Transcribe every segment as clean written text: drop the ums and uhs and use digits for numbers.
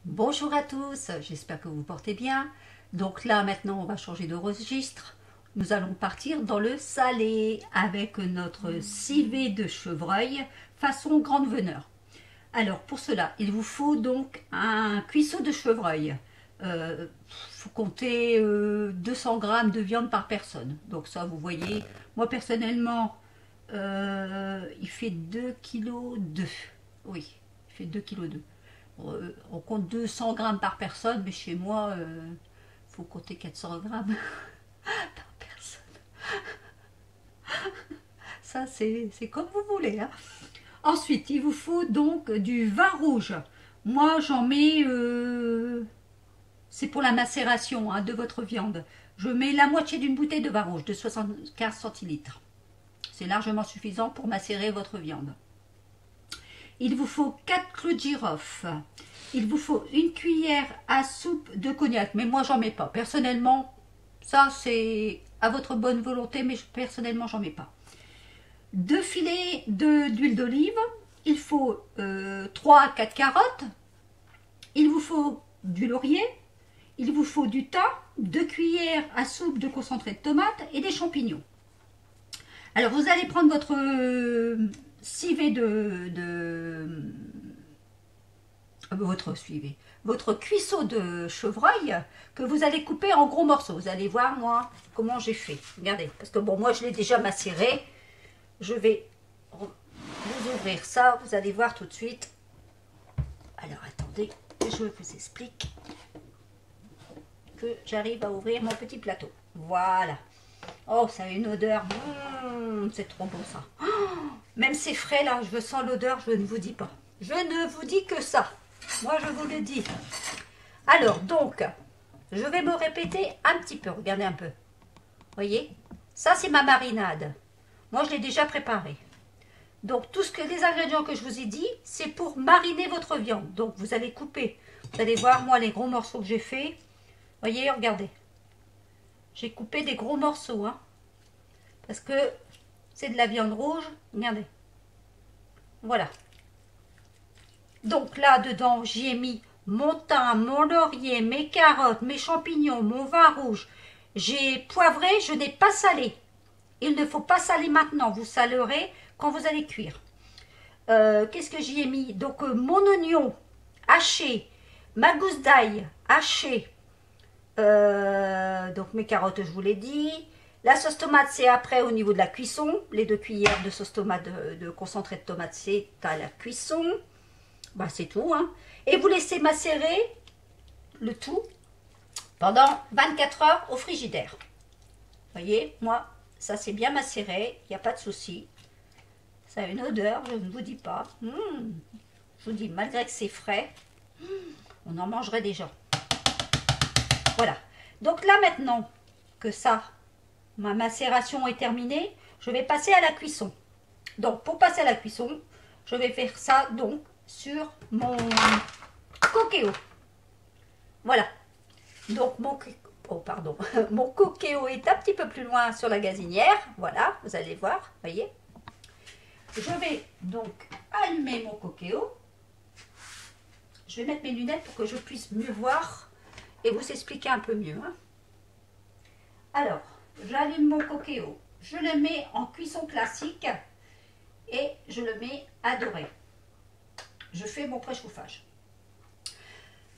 Bonjour à tous, j'espère que vous vous portez bien. Donc là maintenant on va changer de registre. Nous allons partir dans le salé avec notre civet de chevreuil façon grande veneur. Alors pour cela il vous faut donc un cuisseau de chevreuil. Il faut compter 200 grammes de viande par personne. Donc ça vous voyez, moi personnellement il fait 2,2 kg. Oui, il fait 2,2 kg. On compte 200 grammes par personne, mais chez moi, faut compter 400 grammes par personne. Ça, c'est comme vous voulez. Hein. Ensuite, il vous faut donc du vin rouge. Moi, j'en mets, c'est pour la macération de votre viande. Je mets la moitié d'une bouteille de vin rouge de 75 centilitres. C'est largement suffisant pour macérer votre viande. Il vous faut 4 clous de girofle. Il vous faut une cuillère à soupe de cognac. Mais moi, j'en mets pas. Personnellement, ça, c'est à votre bonne volonté, mais personnellement, j'en mets pas. 2 filets d'huile d'olive. Il faut 3 à 4 carottes. Il vous faut du laurier. Il vous faut du thym, 2 cuillères à soupe de concentré de tomate et des champignons. Alors, vous allez prendre votre civet votre cuisseau de chevreuil que vous allez couper en gros morceaux. Vous allez voir moi comment j'ai fait. Regardez, parce que bon, moi je l'ai déjà macéré. Je vais vous ouvrir ça, vous allez voir tout de suite. Alors attendez, je vous explique que j'arrive à ouvrir mon petit plateau. Voilà. Oh, ça a une odeur. C'est trop bon ça. Oh, même c'est frais là, je sens l'odeur, je ne vous dis pas. Je ne vous dis que ça. Moi, je vous le dis. Alors, donc, je vais me répéter un petit peu. Regardez un peu. Voyez? Ça, c'est ma marinade. Moi, je l'ai déjà préparée. Donc, les ingrédients que je vous ai dit, c'est pour mariner votre viande. Donc, vous allez couper. Vous allez voir, moi, les gros morceaux que j'ai fait. Voyez, regardez. J'ai coupé des gros morceaux. Hein, parce que c'est de la viande rouge. Regardez. Voilà. Donc là, dedans, j'y ai mis mon thym, mon laurier, mes carottes, mes champignons, mon vin rouge. J'ai poivré, je n'ai pas salé. Il ne faut pas saler maintenant, vous salerez quand vous allez cuire. Qu'est-ce que j'y ai mis? Donc mon oignon haché, ma gousse d'ail hachée, donc mes carottes, je vous l'ai dit. La sauce tomate, c'est après au niveau de la cuisson. Les 2 cuillères de sauce tomate de concentré de tomate, c'est à la cuisson. Bah, c'est tout. Hein. Et vous laissez macérer le tout pendant 24 heures au frigidaire. Vous voyez, moi, ça c'est bien macéré, il n'y a pas de souci. Ça a une odeur, je ne vous dis pas. Je vous dis, malgré que c'est frais, on en mangerait déjà. Voilà. Donc là, maintenant que ça, ma macération est terminée, je vais passer à la cuisson. Donc, pour passer à la cuisson, je vais faire ça donc sur mon coquéo. Voilà. Donc mon mon coquéo est un petit peu plus loin sur la gazinière. Voilà, vous allez voir, voyez. Je vais donc allumer mon coquéo. Je vais mettre mes lunettes pour que je puisse mieux voir et vous expliquer un peu mieux. Hein. Alors, j'allume mon coquéo. Je le mets en cuisson classique et je le mets à dorer. Je fais mon préchauffage.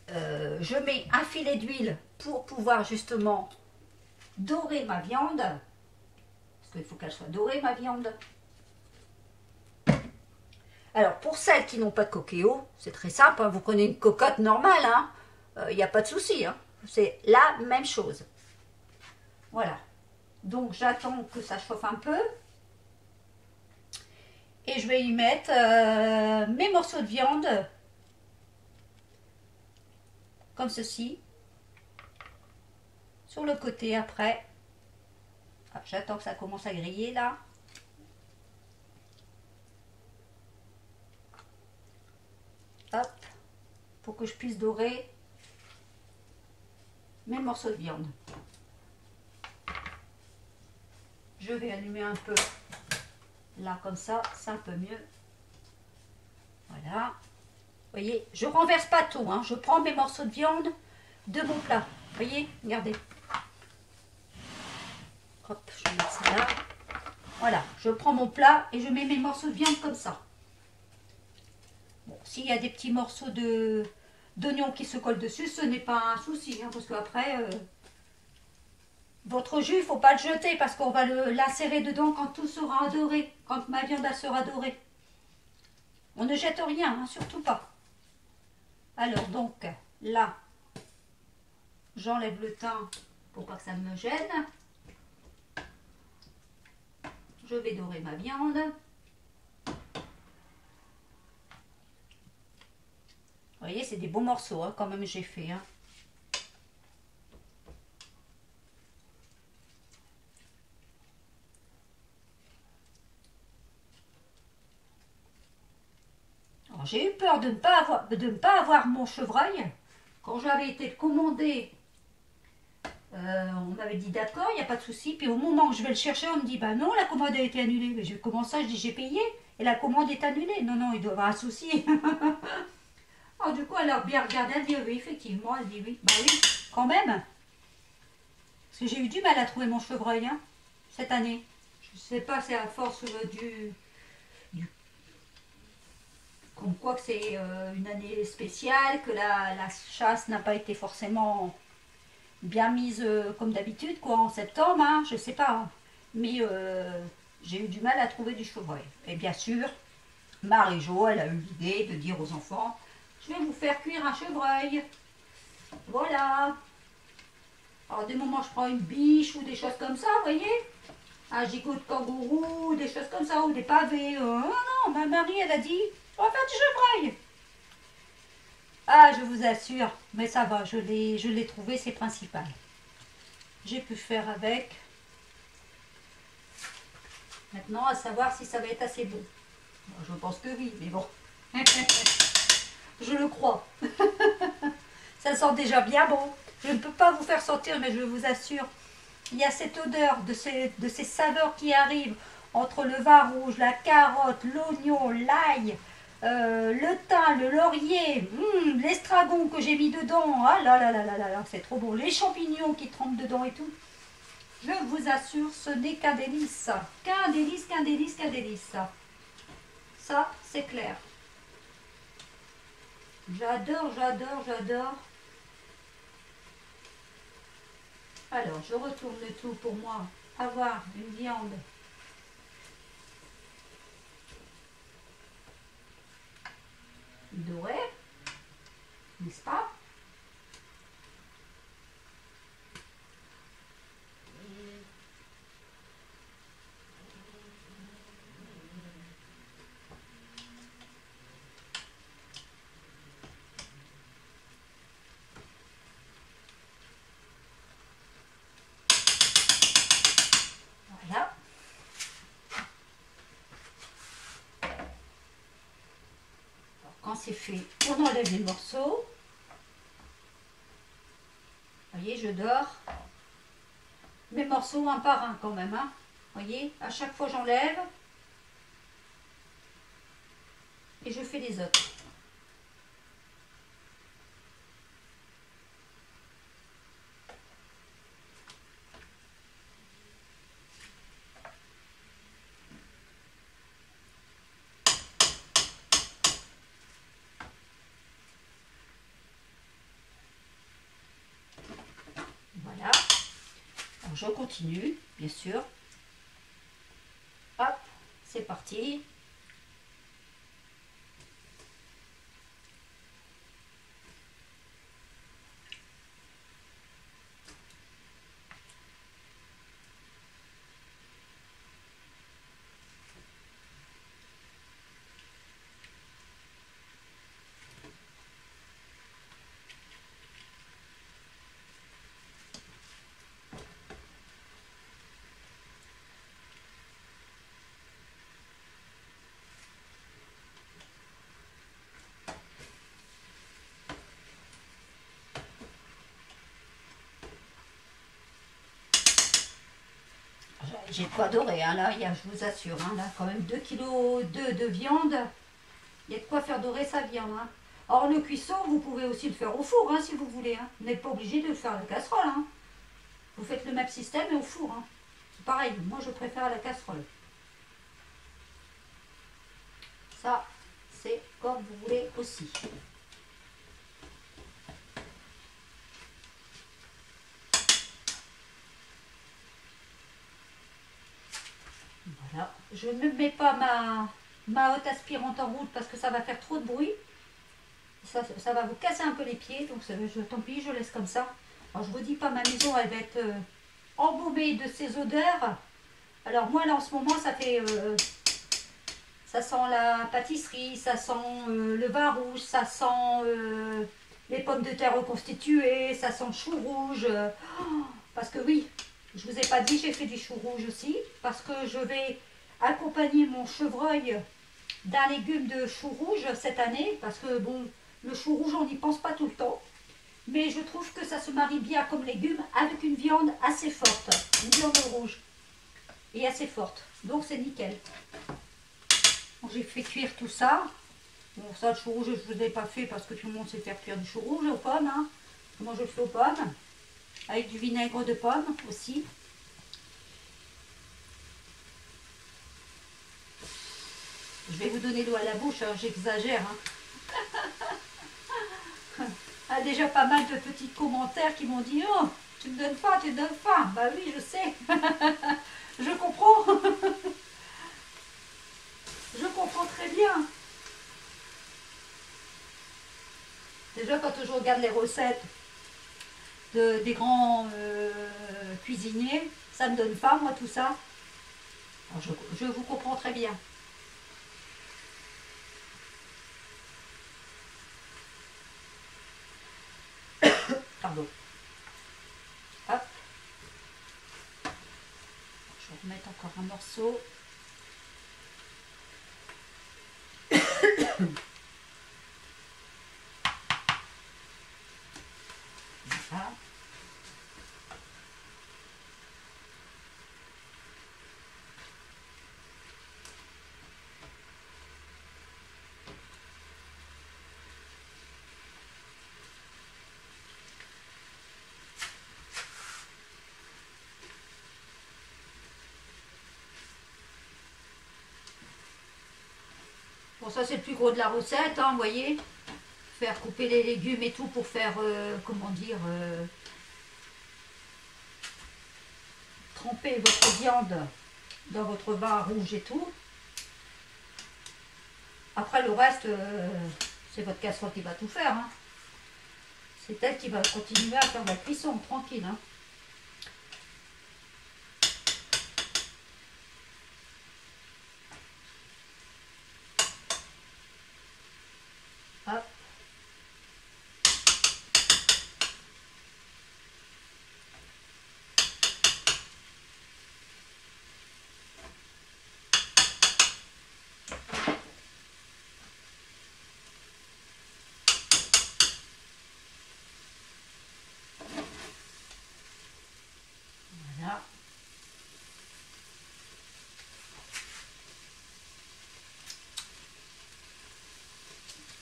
Je mets un filet d'huile pour pouvoir justement dorer ma viande. Parce qu'il faut qu'elle soit dorée, ma viande. Alors, pour celles qui n'ont pas de coquéo, c'est très simple. Hein, vous prenez une cocotte normale. Il n'y a pas de souci. Hein, c'est la même chose. Voilà. Donc, j'attends que ça chauffe un peu. Et je vais y mettre mes morceaux de viande, comme ceci, sur le côté après. Ah, j'attends que ça commence à griller là. Hop, pour que je puisse dorer mes morceaux de viande. Je vais allumer un peu. Là, comme ça, c'est un peu mieux. Voilà. voyez, je renverse pas tout, hein. Je prends mes morceaux de viande de mon plat. Vous voyez, regardez. Hop, je vais mettre ça là. Voilà, je prends mon plat et je mets mes morceaux de viande comme ça. Bon, s'il y a des petits morceaux d'oignons qui se collent dessus, ce n'est pas un souci, hein, parce qu'après, votre jus, il ne faut pas le jeter parce qu'on va l'insérer dedans quand tout sera doré, quand ma viande elle sera dorée. On ne jette rien, hein, surtout pas. Alors donc, là, j'enlève le thym pour pas que ça me gêne. Je vais dorer ma viande. Vous voyez, c'est des beaux morceaux, hein, quand même, j'ai fait. Hein. J'ai eu peur de ne pas avoir mon chevreuil. Quand j'avais été commandé, on m'avait dit d'accord, il n'y a pas de souci. Puis au moment où je vais le chercher, on me dit bah non, la commande a été annulée. Mais comment ça? Je dis j'ai payé et la commande est annulée. Non, non, il doit y avoir un souci. Alors, du coup, elle a bien regardé, elle dit oui, effectivement, elle dit oui. Bah oui, quand même. Parce que j'ai eu du mal à trouver mon chevreuil hein, cette année. Je ne sais pas, c'est à force comme quoi que c'est une année spéciale, que la chasse n'a pas été forcément bien mise comme d'habitude, quoi, en septembre, hein, je sais pas. Hein. Mais j'ai eu du mal à trouver du chevreuil. Et bien sûr, Marie-Jo, elle a eu l'idée de dire aux enfants, je vais vous faire cuire un chevreuil. Voilà. Alors, des moments, je prends une biche ou des choses comme ça, vous voyez. Un gigot de kangourou, des choses comme ça, ou des pavés. Non, non, ma Marie, elle a dit, on va faire du chevreuil. Ah, je vous assure, mais ça va, je l'ai trouvé, c'est principal. J'ai pu faire avec. Maintenant, à savoir si ça va être assez bon. Bon, je pense que oui, mais bon. Je le crois. Ça sent déjà bien bon. Je ne peux pas vous faire sentir, mais je vous assure, il y a cette odeur de ces saveurs qui arrivent entre le vin rouge, la carotte, l'oignon, l'ail, le thym, le laurier, l'estragon que j'ai mis dedans. Ah là là là là là, c'est trop bon. Les champignons qui trempent dedans et tout. Je vous assure, ce n'est qu'un délice. Qu'un délice, qu'un délice, qu'un délice. Ça, c'est clair. J'adore, j'adore, j'adore. Alors, je retourne le tout pour moi. Avoir une viande dorée, n'est-ce pas? Voilà. Quand c'est fait, on enlève les morceaux. Vous voyez, je dors mes morceaux un par un quand même. Hein. Vous voyez, à chaque fois j'enlève et je fais les autres. Voilà. Alors, je continue, bien sûr. Hop, c'est parti. J'ai pas doré, hein, là, je vous assure, hein, là, quand même 2,2 kg de viande. Il y a de quoi faire dorer sa viande. Hein. Or, le cuisson, vous pouvez aussi le faire au four, hein, si vous voulez. Hein. Vous n'êtes pas obligé de le faire à la casserole. Hein. Vous faites le même système mais au four. Hein. C'est pareil, moi je préfère à la casserole. Ça, c'est comme vous voulez aussi. Voilà. Je ne mets pas ma haute aspirante en route parce que ça va faire trop de bruit. Ça va vous casser un peu les pieds, donc tant pis, je laisse comme ça. Alors je vous dis pas, ma maison elle va être embaumée de ces odeurs. Alors moi là en ce moment ça sent la pâtisserie, ça sent le vin rouge, ça sent les pommes de terre reconstituées, ça sent le chou rouge. Parce que oui, je vous ai pas dit, j'ai fait du chou rouge aussi, parce que je vais accompagner mon chevreuil d'un légume de chou rouge cette année, parce que bon, le chou rouge on n'y pense pas tout le temps, mais je trouve que ça se marie bien comme légume avec une viande assez forte, une viande rouge et assez forte, donc c'est nickel. J'ai fait cuire tout ça. Bon, ça, le chou rouge, je ne vous ai pas fait parce que tout le monde sait faire cuire du chou rouge aux pommes. Hein. Moi, je le fais aux pommes. Avec du vinaigre de pomme aussi. Je vais vous donner l'eau à la bouche, hein, j'exagère. Hein. Ah, déjà pas mal de petits commentaires qui m'ont dit « Oh, tu me donnes faim, tu me donnes faim. » Bah oui, je sais. Je comprends. Je comprends très bien. Déjà, quand je regarde les recettes des grands cuisiniers, ça me donne faim, moi, tout ça. Alors, je vous comprends très bien. Pardon. Hop. Je vais remettre encore un morceau. Voilà. Bon, ça c'est le plus gros de la recette, hein, vous voyez. Faire couper les légumes et tout pour faire, comment dire, tremper votre viande dans votre vin rouge et tout. Après le reste, c'est votre casserole qui va tout faire. Hein. C'est elle qui va continuer à faire la cuisson, tranquille. Hein. Hop. Voilà.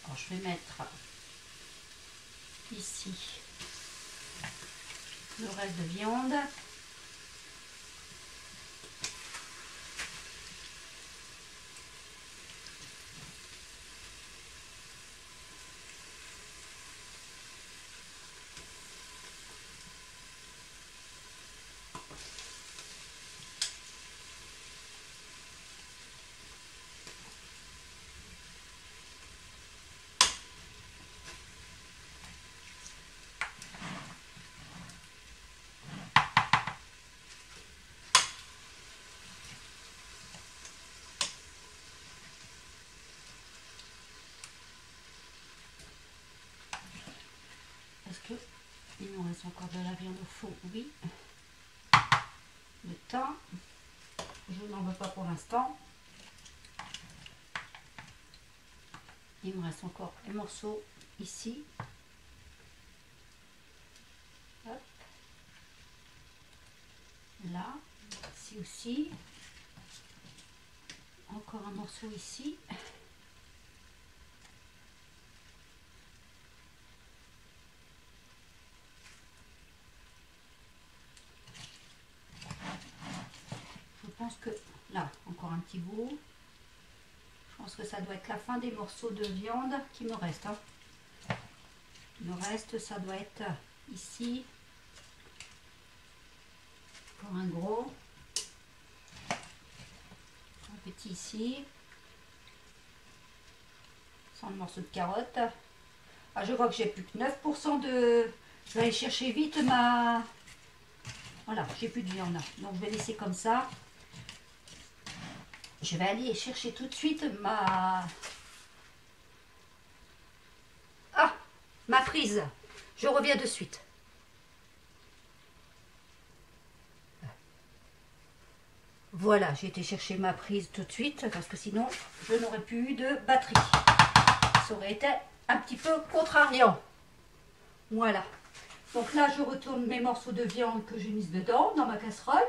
Alors, je vais mettre ici le reste de viande. Est-ce qu'il nous reste encore de la viande au four? Oui. Le thym, je n'en veux pas pour l'instant. Il me reste encore un morceau ici. Hop. Là, ici aussi. Encore un morceau ici. petit bout. Je pense que ça doit être la fin des morceaux de viande qui me restent. Hein. Il me reste, ça doit être ici. Encore un gros. Un petit ici. Sans le morceau de carotte. Ah, je vois que j'ai plus que 9% de... Je vais aller chercher vite ma... Voilà, j'ai plus de viande. Donc je vais laisser comme ça. Je vais aller chercher tout de suite ma... Ah, ma prise. Je reviens de suite. Voilà, j'ai été chercher ma prise tout de suite parce que sinon je n'aurais plus eu de batterie. Ça aurait été un petit peu contrariant. Voilà. Donc là, je retourne mes morceaux de viande que j'ai mis dedans, dans ma casserole.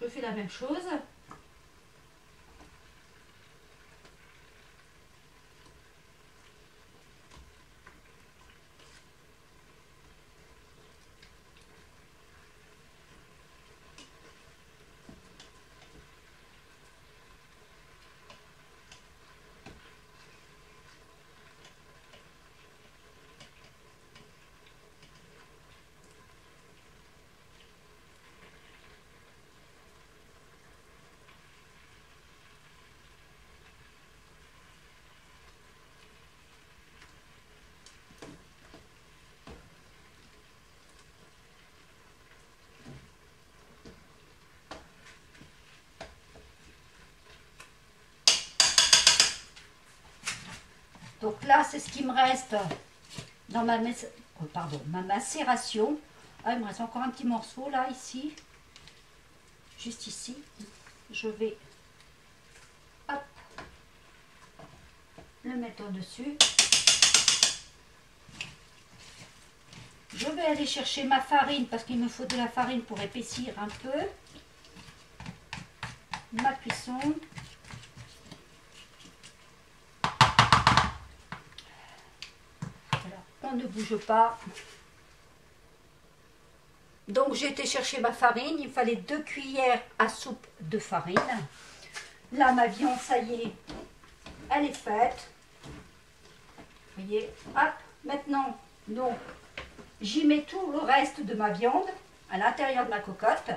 Je fais la même chose. Donc là, c'est ce qui me reste dans ma, ma macération. Ah, il me reste encore un petit morceau là, ici. Juste ici. Je vais hop, le mettre au-dessus. Je vais aller chercher ma farine parce qu'il me faut de la farine pour épaissir un peu ma cuisson. Voilà, on ne bouge pas. Donc j'ai été chercher ma farine, il fallait 2 cuillères à soupe de farine. Là ma viande, ça y est, elle est faite. Vous voyez, hop, maintenant, donc j'y mets tout le reste de ma viande à l'intérieur de ma cocotte.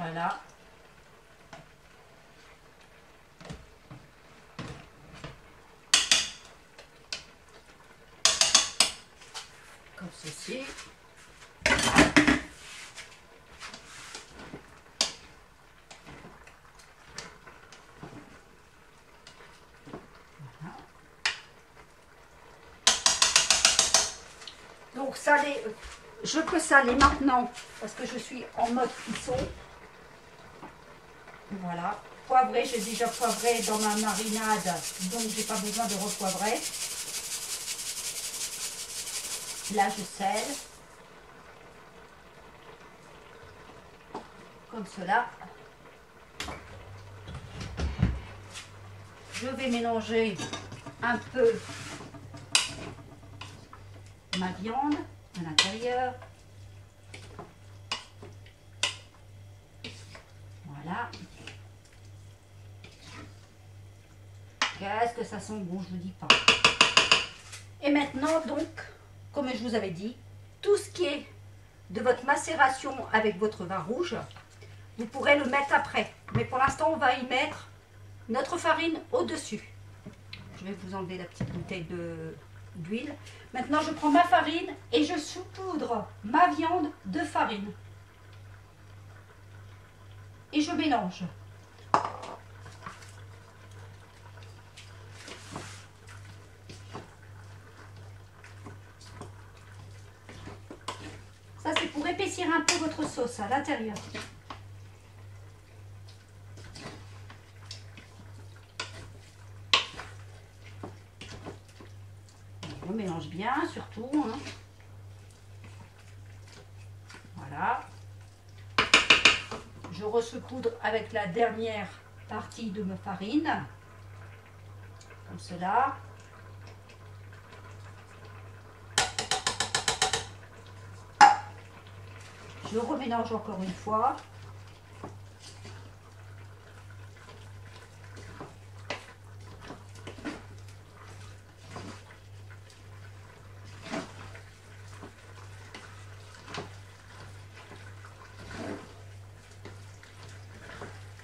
Voilà. Comme ceci. Voilà. Donc saler, je peux saler maintenant parce que je suis en mode cuisson. Voilà, poivré, j'ai déjà poivré dans ma marinade, donc j'ai pas besoin de repoivrer. Là, je sèle. Comme cela. Je vais mélanger un peu ma viande à l'intérieur. Voilà. Qu'est-ce que ça sent bon, je vous dis pas. Et maintenant, donc, comme je vous avais dit, tout ce qui est de votre macération avec votre vin rouge, vous pourrez le mettre après. Mais pour l'instant, on va y mettre notre farine au-dessus. Je vais vous enlever la petite bouteille d'huile. Maintenant, je prends ma farine et je saupoudre ma viande de farine. Et je mélange. c'est pour épaissir un peu votre sauce à l'intérieur. On mélange bien, surtout. Hein. Voilà. Je resaupoudre avec la dernière partie de ma farine. Comme cela. Je remélange encore une fois.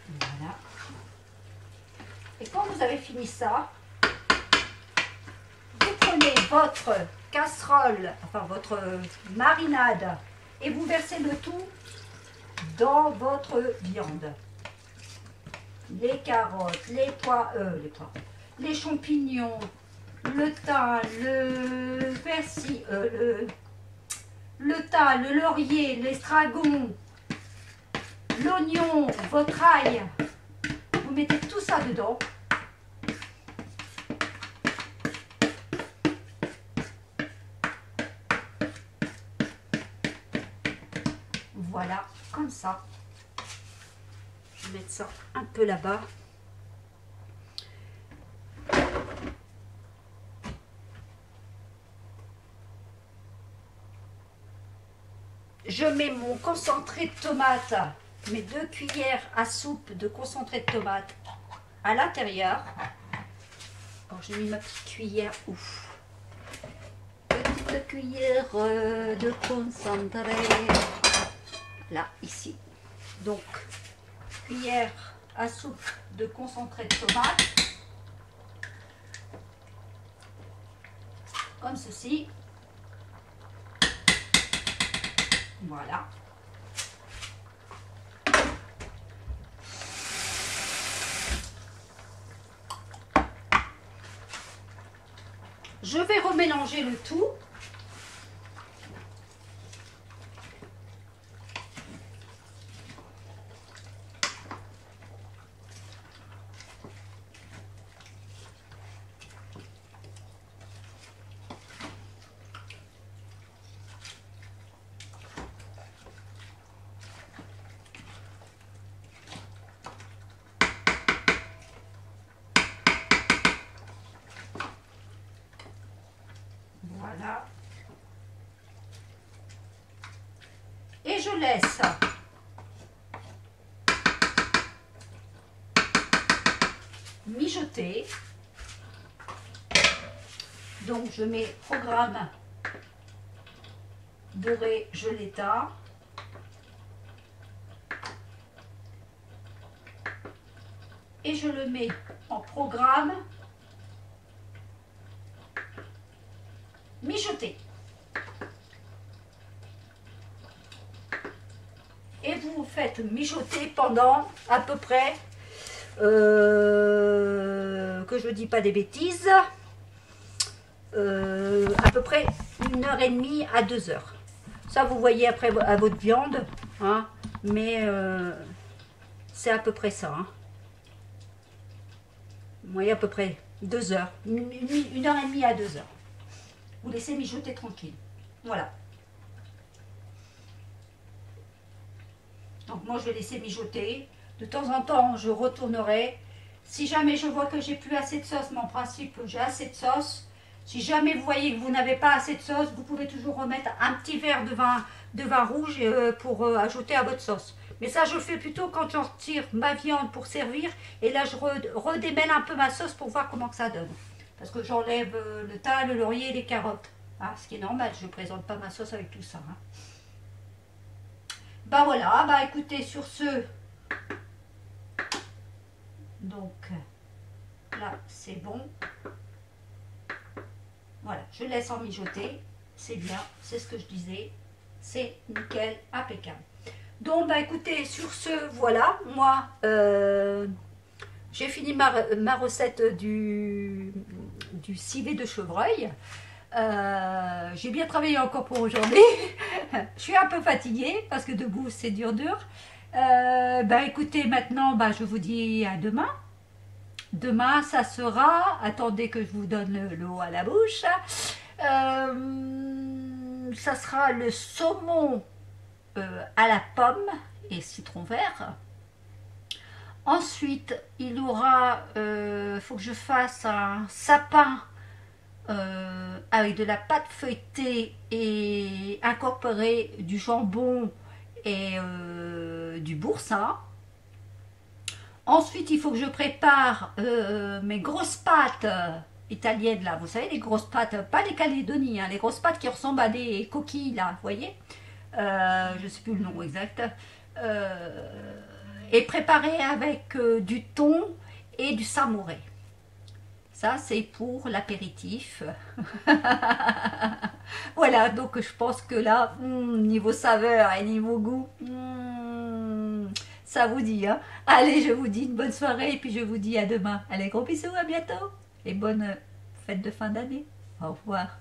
Voilà. Et quand vous avez fini ça, vous prenez votre casserole, enfin votre marinade, et vous versez le tout dans votre viande. Les carottes, les les champignons, le thym, le persil, le thym, le laurier, l'estragon, l'oignon, votre ail. Vous mettez tout ça dedans. Voilà, comme ça. Je vais mettre ça un peu là-bas. Je mets mon concentré de tomate, mes 2 cuillères à soupe de concentré de tomate à l'intérieur. Alors j'ai mis ma petite cuillère, ouf. Petite cuillère de concentré. Là, ici. Donc, cuillère à soupe de concentré de tomate. Comme ceci. Voilà. Je vais remélanger le tout. Voilà. Et je laisse mijoter. Donc je mets programme doré, je l'éteins. Et je le mets en programme mijoter. Et vous faites mijoter pendant à peu près, que je ne dis pas des bêtises, à peu près 1h30 à 2h. Ça vous voyez après à votre viande, hein, mais c'est à peu près ça. Hein. Vous voyez à peu près 2h, 1h30 à 2h. Vous laissez mijoter tranquille. Voilà. Donc moi je vais laisser mijoter. De temps en temps je retournerai. Si jamais je vois que j'ai plus assez de sauce, mais en principe j'ai assez de sauce. Si jamais vous voyez que vous n'avez pas assez de sauce, vous pouvez toujours remettre un petit verre de vin rouge pour ajouter à votre sauce. Mais ça je le fais plutôt quand j'en tire ma viande pour servir. Et là je redémêle un peu ma sauce pour voir comment que ça donne. Parce que j'enlève le thym, le laurier et les carottes. Hein, ce qui est normal, je ne présente pas ma sauce avec tout ça. Hein. Bah voilà, bah écoutez, sur ce, donc là c'est bon. Voilà, je laisse en mijoter, c'est bien, c'est ce que je disais, c'est nickel, impeccable. Donc bah écoutez, sur ce, voilà, moi j'ai fini ma recette du civet de chevreuil. J'ai bien travaillé encore pour aujourd'hui. Je suis un peu fatiguée parce que debout c'est dur. Écoutez, maintenant je vous dis à demain. Demain ça sera, attendez que je vous donne l'eau à la bouche. Ça sera le saumon à la pomme et citron vert. Ensuite, il aura, faut que je fasse un sapin avec de la pâte feuilletée et incorporer du jambon et du boursin. Ensuite, il faut que je prépare mes grosses pâtes italiennes là. Vous savez, les grosses pâtes, pas les Calédonies, hein, les grosses pâtes qui ressemblent à des coquilles là, vous voyez. Je ne sais plus le nom exact. Et préparer avec du thon et du samouré. Ça, c'est pour l'apéritif. Voilà, donc je pense que là, niveau saveur et niveau goût, ça vous dit. Hein. Allez, je vous dis une bonne soirée et puis je vous dis à demain. Allez, gros bisous, à bientôt. Et bonne fête de fin d'année. Au revoir.